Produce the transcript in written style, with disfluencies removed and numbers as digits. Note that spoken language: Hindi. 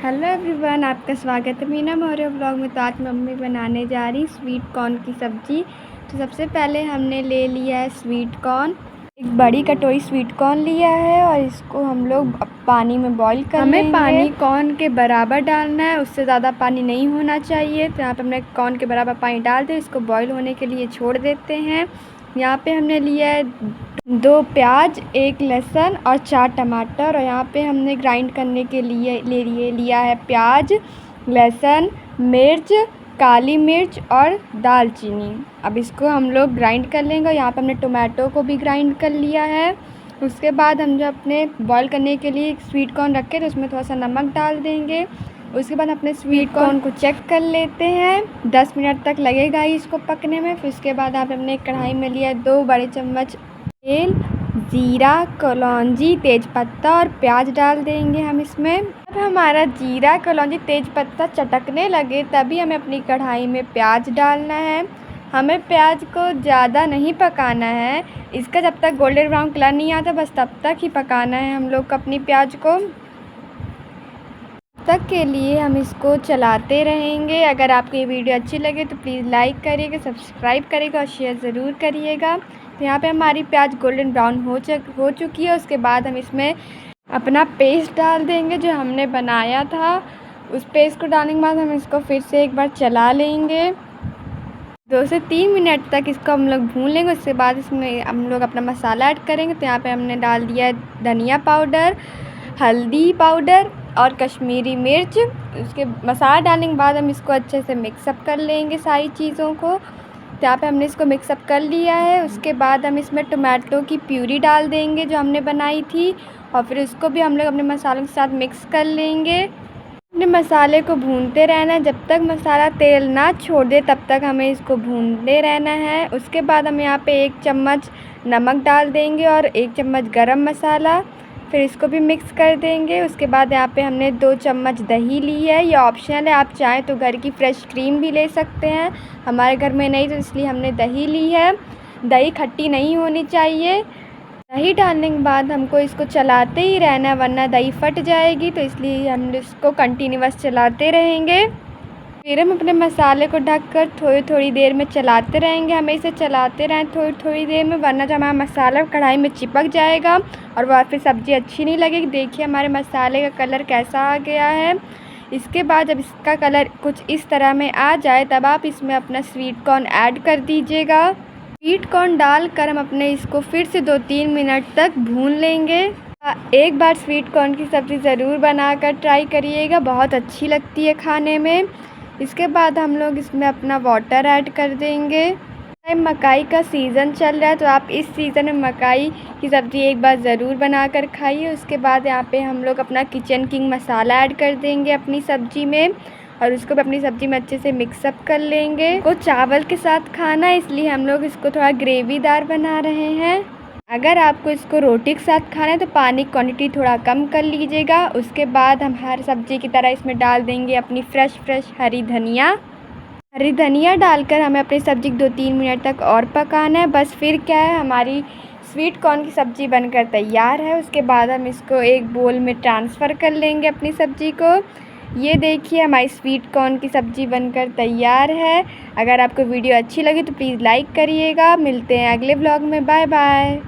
हेलो एवरीवन, आपका स्वागत है मीना मौर्य ब्लॉग में। तो आज मम्मी बनाने जा रही स्वीट कॉर्न की सब्ज़ी। तो सबसे पहले हमने ले लिया है स्वीट कॉर्न। एक बड़ी कटोरी स्वीट कॉर्न लिया है और इसको हम लोग पानी में बॉईल कर लेंगे। हमें पानी कॉर्न के बराबर डालना है, उससे ज़्यादा पानी नहीं होना चाहिए। तो यहाँ पर हमने कॉर्न के बराबर पानी डाल दिया, इसको बॉईल होने के लिए छोड़ देते हैं। यहाँ पे हमने लिया है 2 प्याज, 1 लहसुन और 4 टमाटर। और यहाँ पे हमने ग्राइंड करने के लिए लिया है प्याज, लहसुन, मिर्च, काली मिर्च और दालचीनी। अब इसको हम लोग ग्राइंड कर लेंगे। यहाँ पे हमने टोमेटो को भी ग्राइंड कर लिया है। उसके बाद हम जो अपने बॉईल करने के लिए स्वीट कॉर्न रखे तो उसमें थोड़ा सा नमक डाल देंगे। उसके बाद अपने स्वीट कॉर्न को चेक कर लेते हैं। 10 मिनट तक लगेगा ही इसको पकने में। फिर उसके बाद हमने कढ़ाई में लिया 2 बड़े चम्मच तेल, जीरा, कलौंजी, तेज़पत्ता और प्याज डाल देंगे हम इसमें। अब हमारा जीरा, कलौंजी, तेज़पत्ता चटकने लगे तभी हमें अपनी कढ़ाई में प्याज डालना है। हमें प्याज को ज़्यादा नहीं पकाना है, इसका जब तक गोल्डन ब्राउन कलर नहीं आता बस तब तक ही पकाना है हम लोग को अपनी प्याज को। तक के लिए हम इसको चलाते रहेंगे। अगर आपको ये वीडियो अच्छी लगे तो प्लीज़ लाइक करिएगा, सब्सक्राइब करिएगा और शेयर ज़रूर करिएगा। तो यहाँ पे हमारी प्याज गोल्डन ब्राउन हो चुकी है। उसके बाद हम इसमें अपना पेस्ट डाल देंगे जो हमने बनाया था। उस पेस्ट को डालने के बाद हम इसको फिर से एक बार चला लेंगे। 2 से 3 मिनट तक इसको हम लोग भून लेंगे। उसके बाद इसमें हम लोग अपना मसाला ऐड करेंगे। तो यहाँ पे हमने डाल दिया है धनिया पाउडर, हल्दी पाउडर और कश्मीरी मिर्च। उसके मसाला डालने के बाद हम इसको अच्छे से मिक्सअप कर लेंगे सारी चीज़ों को। तो यहाँ पे हमने इसको मिक्सअप कर लिया है। उसके बाद हम इसमें टोमेटो की प्यूरी डाल देंगे जो हमने बनाई थी और फिर उसको भी हम लोग अपने मसालों के साथ मिक्स कर लेंगे। अपने मसाले को भूनते रहना है, जब तक मसाला तेल ना छोड़ दे तब तक हमें इसको भूनते रहना है। उसके बाद हम यहाँ पे 1 चम्मच नमक डाल देंगे और 1 चम्मच गरम मसाला, फिर इसको भी मिक्स कर देंगे। उसके बाद यहाँ पे हमने 2 चम्मच दही ली है, ये ऑप्शनल है, आप चाहें तो घर की फ्रेश क्रीम भी ले सकते हैं। हमारे घर में नहीं तो इसलिए हमने दही ली है। दही खट्टी नहीं होनी चाहिए। दही डालने के बाद हमको इसको चलाते ही रहना है वरना दही फट जाएगी, तो इसलिए हम इसको कंटिन्यूअस चलाते रहेंगे। फिर हम अपने मसाले को ढककर थोड़ी देर में चलाते रहेंगे। हमें इसे चलाते रहें थोड़ी देर में, वरना जब हमारा मसाला कढ़ाई में चिपक जाएगा और वह फिर सब्ज़ी अच्छी नहीं लगेगी। देखिए हमारे मसाले का कलर कैसा आ गया है। इसके बाद जब इसका कलर कुछ इस तरह में आ जाए तब आप इसमें अपना स्वीट कॉर्न ऐड कर दीजिएगा। स्वीट कॉर्न डालकर हम अपने इसको फिर से 2-3 मिनट तक भून लेंगे। एक बार स्वीट कॉर्न की सब्ज़ी ज़रूर बनाकर ट्राई करिएगा, बहुत अच्छी लगती है खाने में। इसके बाद हम लोग इसमें अपना वाटर ऐड कर देंगे। मकाई का सीज़न चल रहा है तो आप इस सीज़न में मकाई की सब्ज़ी एक बार ज़रूर बनाकर खाइए। उसके बाद यहाँ पे हम लोग अपना किचन किंग मसाला ऐड कर देंगे अपनी सब्ज़ी में और उसको भी अपनी सब्ज़ी में अच्छे से मिक्सअप कर लेंगे। को चावल के साथ खाना है इसलिए हम लोग इसको थोड़ा ग्रेवीदार बना रहे हैं। अगर आपको इसको रोटी के साथ खाना है तो पानी की क्वांटिटी थोड़ा कम कर लीजिएगा। उसके बाद हम हर सब्ज़ी की तरह इसमें डाल देंगे अपनी फ्रेश हरी धनिया डालकर हमें अपनी सब्ज़ी को 2-3 मिनट तक और पकाना है। बस फिर क्या है, हमारी स्वीट कॉर्न की सब्ज़ी बनकर तैयार है। उसके बाद हम इसको एक बोल में ट्रांसफ़र कर लेंगे अपनी सब्ज़ी को। ये देखिए हमारी स्वीट कॉर्न की सब्ज़ी बनकर तैयार है। अगर आपको वीडियो अच्छी लगी तो प्लीज़ लाइक करिएगा। मिलते हैं अगले ब्लॉग में। Bye bye.